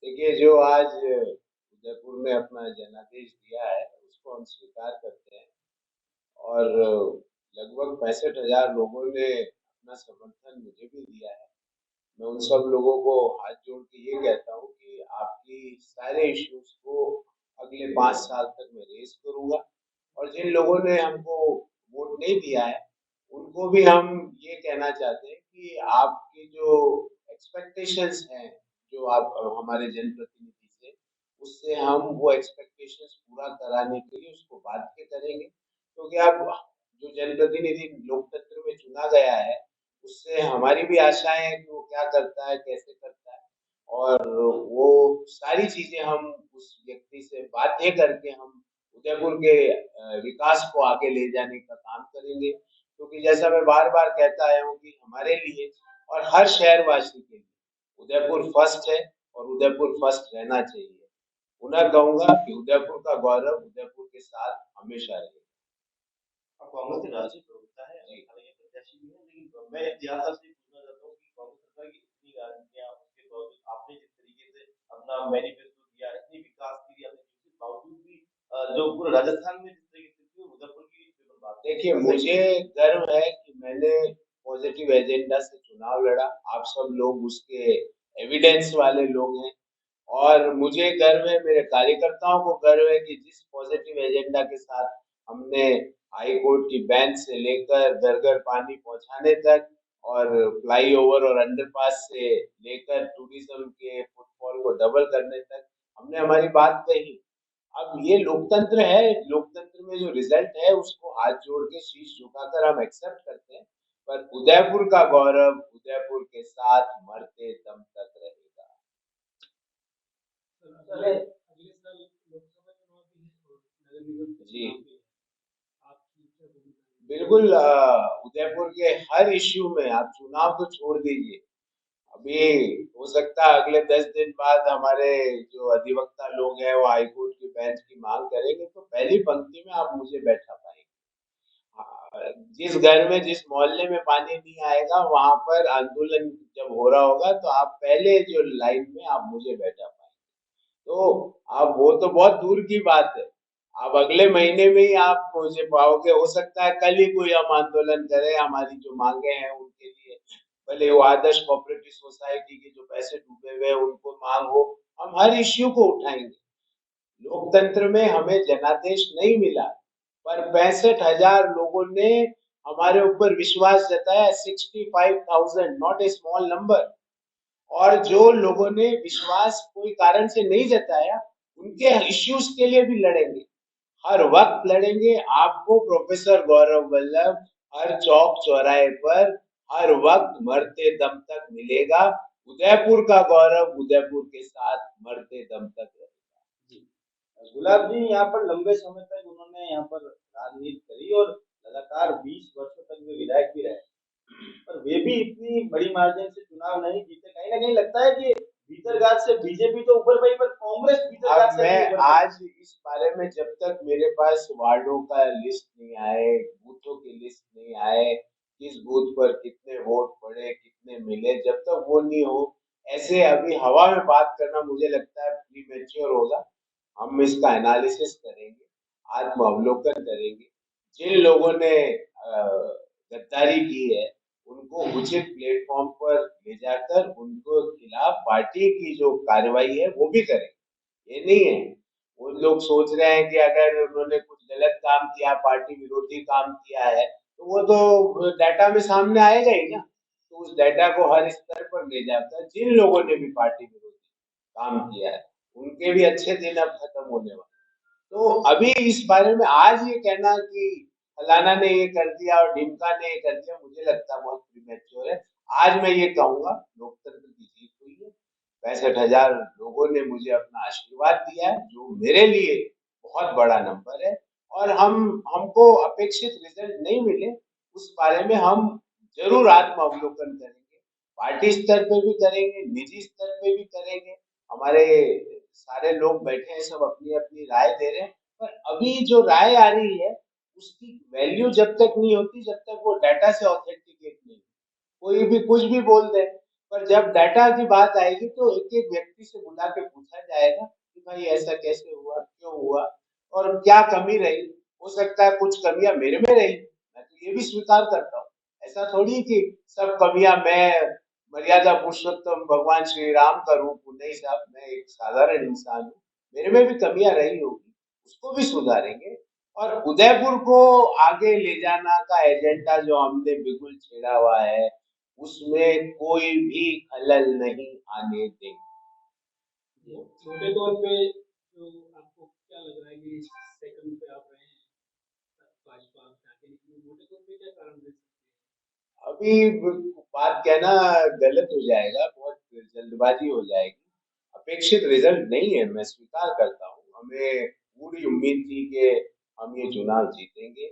देखिए, जो आज उदयपुर में अपना जनादेश दिया है उसको हम स्वीकार करते हैं। और लगभग 65,000 लोगों ने अपना समर्थन मुझे भी दिया है। मैं उन सब लोगों को हाथ जोड़ के ये कहता हूँ कि आपकी सारे इश्यूज को अगले 5 साल तक मैं रेज करूंगा। और जिन लोगों ने हमको वोट नहीं दिया है उनको भी हम ये कहना चाहते हैं कि आपकी जो एक्सपेक्टेशंस हैं, जो आप हमारे जनप्रतिनिधि से, उससे हम वो एक्सपेक्टेशंस पूरा कराने के लिए उसको बाध्य करेंगे। क्योंकि अब जो जनप्रतिनिधि लोकतंत्र में चुना गया है उससे हमारी भी आशाएं हैं कि वो क्या करता है, कैसे करता है। और वो सारी चीजें हम उस व्यक्ति से बातें करके हम उदयपुर के विकास को आगे ले जाने का काम करेंगे। क्योंकि जैसा मैं बार बार कहता आया हूँ कि हमारे लिए और हर शहरवासी के लिए उदयपुर फर्स्ट है और उदयपुर फर्स्ट रहना चाहिए। पुनः कहूंगा कि उदयपुर का गौरव उदयपुर के साथ हमेशा रहेगा। अब कांग्रेस के राष्ट्रीय प्रवक्ता है, जी। हालांकि प्रत्याशी भी है, लेकिन मैं इतिहास आपसे पूछना चाहता हूँ कि कांग्रेस सरकार की इतनी गारंटियां, उसके बावजूद आपने जिस तरीके से अपना मैनिफेस्टो दिया, इतनी विकास की आपने की, उसके बावजूद भी जो पूरे राजस्थान में जिस तरीके से थी, उदयपुर की बात है, देखिए, ऐसा मुझे क्यों? गर्व है कि मैंने पॉजिटिव एजेंडा से चुनाव लड़ा। आप सब लोग उसके एविडेंस वाले लोग हैं। और मुझे गर्व है, मेरे कार्यकर्ताओं को गर्व है कि जिस पॉजिटिव एजेंडा के साथ हमने हाई कोर्ट की बेंच से लेकर घर घर पानी पहुंचाने तक और फ्लाईओवर और अंडरपास से लेकर टूरिज्म के फुटफॉल को डबल करने तक हमने हमारी बात कही। अब ये लोकतंत्र है। लोकतंत्र में जो रिजल्ट है उसको हाथ जोड़ के शीश झुकाकर हम एक्सेप्ट करते हैं। पर उदयपुर का गौरव उदयपुर के साथ मरते दम तक रहेगा। सर, अगले साल लोकसभा चुनाव भी है और नगर निगम के जी, चुनाव भी है। आपकी क्या भूमिका है? बिल्कुल। उदयपुर के हर इश्यू में आप चुनाव तो छोड़ दीजिए। अभी हो सकता है अगले 10 दिन बाद हमारे जो अधिवक्ता लोग हैं वो हाईकोर्ट की बेंच की मांग करेंगे तो पहली पंक्ति में आप मुझे बैठा पाएंगे। जिस घर में जिस मोहल्ले में पानी नहीं आएगा वहां पर आंदोलन जब हो रहा होगा तो आप पहले जो लाइन में आप मुझे बैठा पाएंगे। तो आप वो तो बहुत दूर की बात है। आप अगले महीने में ही आप मुझे पाओगे। हो सकता है कल ही कोई हम आंदोलन करें हमारी जो मांगे हैं उनके लिए। भले वो आदर्श कोऑपरेटिव सोसाइटी के जो पैसे डूबे हुए हैं उनको मांग हो, हम हर इश्यू को उठाएंगे। लोकतंत्र में हमें जनादेश नहीं मिला, पर 65,000 लोगों ने हमारे ऊपर विश्वास जताया। 65,000 नॉट ए स्मॉल नंबर। और जो लोगों ने विश्वास कोई कारण से नहीं जताया उनके इश्यूज के लिए भी लड़ेंगे। हर वक्त लड़ेंगे। आपको प्रोफेसर गौरव वल्लभ हर चौक चौराहे पर हर वक्त मरते दम तक मिलेगा। उदयपुर का गौरव उदयपुर के साथ मरते दम तक रहेगा। जी, गुलाब जी यहाँ पर लंबे समय तक उन्होंने यहाँ पर राजनीति करी और लगातार 20 वर्षों तक वे विधायक भी रहे, पर वे भी इतनी बड़ी मार्जिन से चुनाव नहीं जीते। कहीं ना कहीं लगता है कि भीतरघात से बीजेपी तो ऊपर गई, पर कांग्रेस भीतरघात अब से नहीं मैं ऊपर गई। आज इस बारे में, जब तक मेरे पास वार्डों का लिस्ट नहीं आए, बूथों की लिस्ट नहीं आए, किस बूथ पर कितने वोट पड़े, कितने मिले, जब तक वो नहीं हो, ऐसे अभी हवा में बात करना मुझे लगता है प्रीमेच्योर होगा। हम इसका एनालिसिस करेंगे, आत्म अवलोकन करेंगे। जिन लोगों ने गद्दारी की है उनको उचित प्लेटफॉर्म पर ले जाकर उनको खिलाफ पार्टी की जो कार्रवाई है वो भी करेंगे। ये नहीं है वो लोग सोच रहे हैं कि अगर उन्होंने कुछ गलत काम किया, पार्टी विरोधी काम किया है, तो वो तो डाटा में सामने आएगा ही ना। तो उस डाटा को हर स्तर पर ले जाकर जिन लोगों ने भी पार्टी विरोधी काम किया है उनके भी अच्छे दिन अब खत्म होने वाले। तो अभी इस बारे में आज ये कहना कि फलाना ने ये कर दिया और ढिमका ने ये कर दिया, मुझे लगता है बहुत प्रीमेच्योर है। आज मैं ये कहूंगा लोकतंत्र की जीत हुई है। 65,000 लोगों ने मुझे अपना आशीर्वाद दिया है जो मेरे लिए बहुत बड़ा नंबर है। और हमको अपेक्षित रिजल्ट नहीं मिले उस बारे में हम जरूर आत्म अवलोकन करेंगे। पार्टी स्तर पे भी करेंगे, निजी स्तर पे भी करेंगे। हमारे सारे लोग बैठे हैं, सब अपनी अपनी राय दे रहे हैं। पर अभी जो राय आ रही है उसकी वैल्यू जब तक नहीं होती, जब तक वो डाटा से ऑथेंटिकेट नहीं, कोई भी कुछ भी बोल दे। पर जब डाटा की बात आएगी तो एक एक व्यक्ति से बुला के पूछा जाएगा कि भाई ऐसा कैसे हुआ, क्यों हुआ और क्या कमी रही। हो सकता है कुछ कमियां मेरे में रही, मैं तो ये भी स्वीकार करता हूँ। ऐसा थोड़ी कि सब कमियां मैं मर्यादा पुरुषोत्तम भगवान श्री राम का रूप हूँ, नहीं साहब, मैं एक साधारण इंसान हूँ, मेरे में भी कमियां रही होगी, उसको भी सुधारेंगे। और उदयपुर को आगे ले जाना का एजेंडा जो हमने बिल्कुल छेड़ा हुआ है, उसमें कोई भी खलल नहीं आने देंगे। जी, छोटे तौर पे जो आपको क्या लग रहा है कि सेकंड पे आप रहे हैं भाजपा आप चाहते हैं कि मोटे तौर पे क्या कारण दे सकते अभी बात कहना गलत हो जाएगा, बहुत जल्दबाजी हो जाएगी। अपेक्षित रिजल्ट नहीं है, मैं स्वीकार करता हूँ। हमें पूरी उम्मीद थी कि हम ये चुनाव जीतेंगे।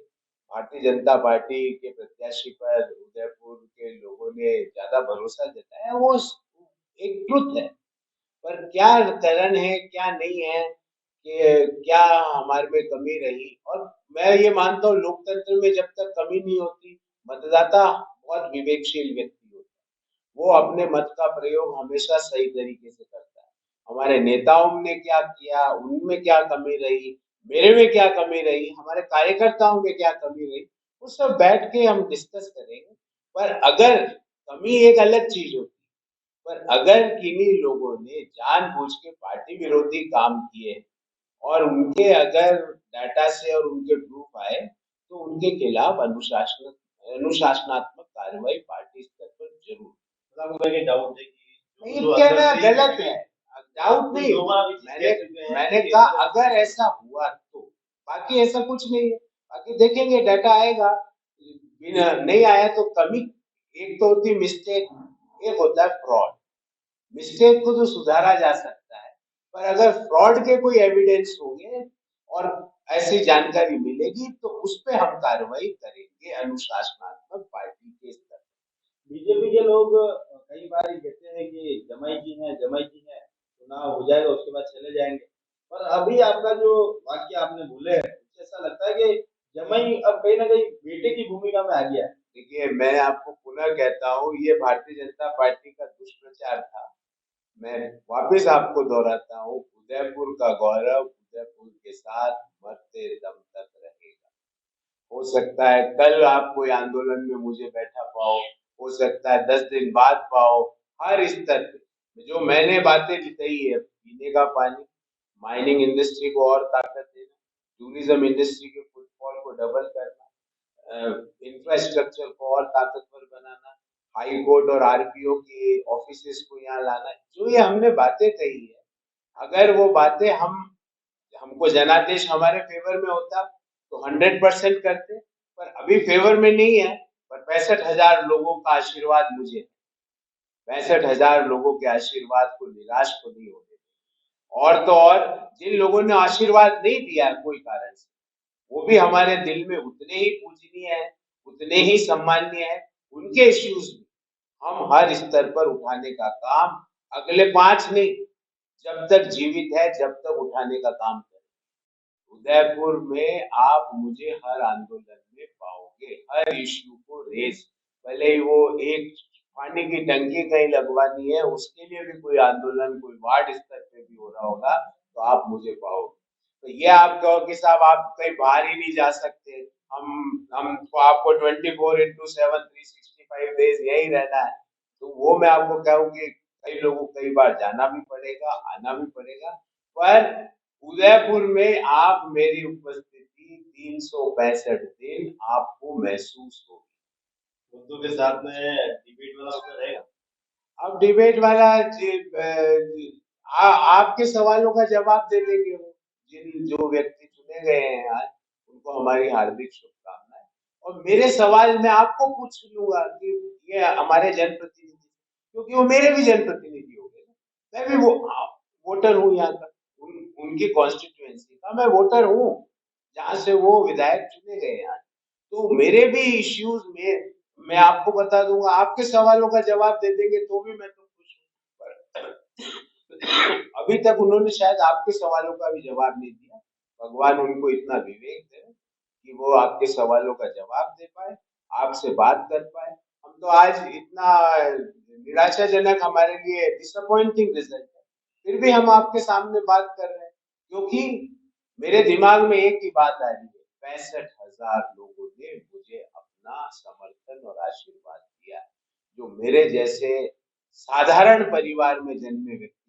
भारतीय जनता पार्टी के प्रत्याशी पर उदयपुर के लोगों ने ज्यादा भरोसा जताया, वो एक ट्रुथ है। पर क्या कारण है, क्या नहीं है, कि क्या हमारे में कमी रही। और मैं ये मानता हूँ लोकतंत्र में जब तक कमी नहीं होती, मतदाता बहुत विवेकशील व्यक्ति होता है, वो अपने मत का प्रयोग हमेशा सही तरीके से करता है। हमारे नेताओं ने क्या किया, उनमें क्या कमी रही, मेरे में क्या कमी रही, हमारे कार्यकर्ताओं में क्या कमी रही, वो सब बैठ के हम डिस्कस करेंगे। पर अगर कमी एक अलग चीज होती, पर अगर किन्हीं लोगों ने जानबूझ के पार्टी विरोधी काम किए और उनके अगर डाटा से और उनके प्रूफ आए, तो उनके खिलाफ अनुशासनात्मक कार्रवाई पार्टी स्तर पर जरूर। मतलब आपको लगे डाउट है कि नहीं जो कहना अंदर से गलत है, डाउट नहीं। मैंने मैंने कि कहा अगर ऐसा हुआ तो, बाकी ऐसा कुछ नहीं है। बाकी देखेंगे, डाटा आएगा, बिना नहीं आया तो कमी। एक तो होती मिस्टेक, एक होता है फ्रॉड। मिस्टेक को तो सुधारा जा सकता है, पर अगर फ्रॉड के कोई एविडेंस होंगे और ऐसी जानकारी मिलेगी तो उस पे हम कार्रवाई करेंगे अनुशासनात्मक पार्टी के स्तर। बीजेपी के लोग कई बार ये कहते हैं कि जमाई जी हैं, चुनाव हो जाएगा उसके बाद चले जाएंगे। पर अभी आपका जो वाक्य आपने बोले हैं, उससे ऐसा लगता है कि जमाई अब कहीं ना कहीं बेटे की भूमिका में आ गया है। देखिए, मैं आपको पुनः कहता हूँ, ये भारतीय जनता पार्टी का दुष्प्रचार था। मैं वापस आपको दोहराता हूँ, उदयपुर का गौरव उदयपुर के साथ मरते दम तक रहेगा। हो सकता है कल आप कोई आंदोलन में मुझे बैठा पाओ, हो सकता है 10 दिन बाद पाओ। हर स्तर पे जो मैंने बातें बताई है, पीने का पानी, माइनिंग इंडस्ट्री को और ताकत देना, टूरिज्म इंडस्ट्री के फुटफॉल को डबल करना, इंफ्रास्ट्रक्चर को और ताकतवर बनाना, हाई कोर्ट और आरपीओ के ऑफिसेस को यहाँ लाना, जो ये हमने बातें कही है, अगर वो बातें हमको जनादेश हमारे फेवर में होता तो 100% करते। पर अभी फेवर में नहीं है। पर 65,000 लोगों का आशीर्वाद मुझे, 65,000 लोगों के आशीर्वाद को निराश को नहीं होने। और तो और, जिन लोगों ने आशीर्वाद नहीं दिया कोई कारण से, वो भी हमारे दिल में उतने ही पूजनीय है, उतने ही सम्माननीय है। उनके इश्यूज हम हर स्तर पर उठाने का काम अगले 5 नहीं, जब तक जीवित है जब तक उठाने का काम करें। उदयपुर में आप मुझे हर आंदोलन में पाओगे, हर इश्यू को रेस, भले ही वो एक पानी की टंकी कहीं लगवानी है, उसके लिए भी कोई आंदोलन कोई वार्ड स्तर पे भी हो रहा होगा, तो आप मुझे पाओगे। तो ये आप कहो कि साहब आप कहीं बाहर ही नहीं जा सकते, हम तो आपको 24/7 365 डेज यही रहना है, तो वो मैं आपको कहूँ कि कई लोगों को कई बार जाना भी पड़ेगा, आना भी पड़ेगा। पर उदयपुर में आप मेरी उपस्थिति 365 दिन आपको महसूस होगी। मुद्दों के साथ में डिबेट वाला उसमें रहेगा। अब डिबेट वाला आपके सवालों का जवाब दे देंगे वो, जिन जो व्यक्ति चुने गए हैं आज, उनको हमारी हार्दिक शुभकामनाएं। और मेरे सवाल मैं आपको पूछ लूंगा कि ये हमारे जनप्रतिनिधि, क्योंकि वो मेरे भी जनप्रतिनिधि हो गए ना। मैं भी वो वोटर हूँ यहाँ का, उनकी कॉन्स्टिट्यूएंसी का मैं वोटर हूँ, जहाँ से वो विधायक चुने गए हैं आज। तो मेरे भी इश्यूज में मैं आपको बता दूंगा, आपके सवालों का जवाब दे देंगे तो भी मैं तो खुश हूँ। अभी तक उन्होंने शायद आपके सवालों का भी जवाब नहीं दिया। भगवान उनको इतना विवेक दे कि वो आपके सवालों का जवाब दे पाए, आपसे बात कर पाए। हम तो आज इतना निराशाजनक हमारे लिए डिसअपॉइंटिंग रिजल्ट है, फिर भी हम आपके सामने बात कर रहे हैं, क्योंकि मेरे दिमाग में एक ही बात आ रही है, 65,000 लोगों ने मुझे अपना समर्थन और आशीर्वाद दिया, जो मेरे जैसे साधारण परिवार में जन्मे व्यक्ति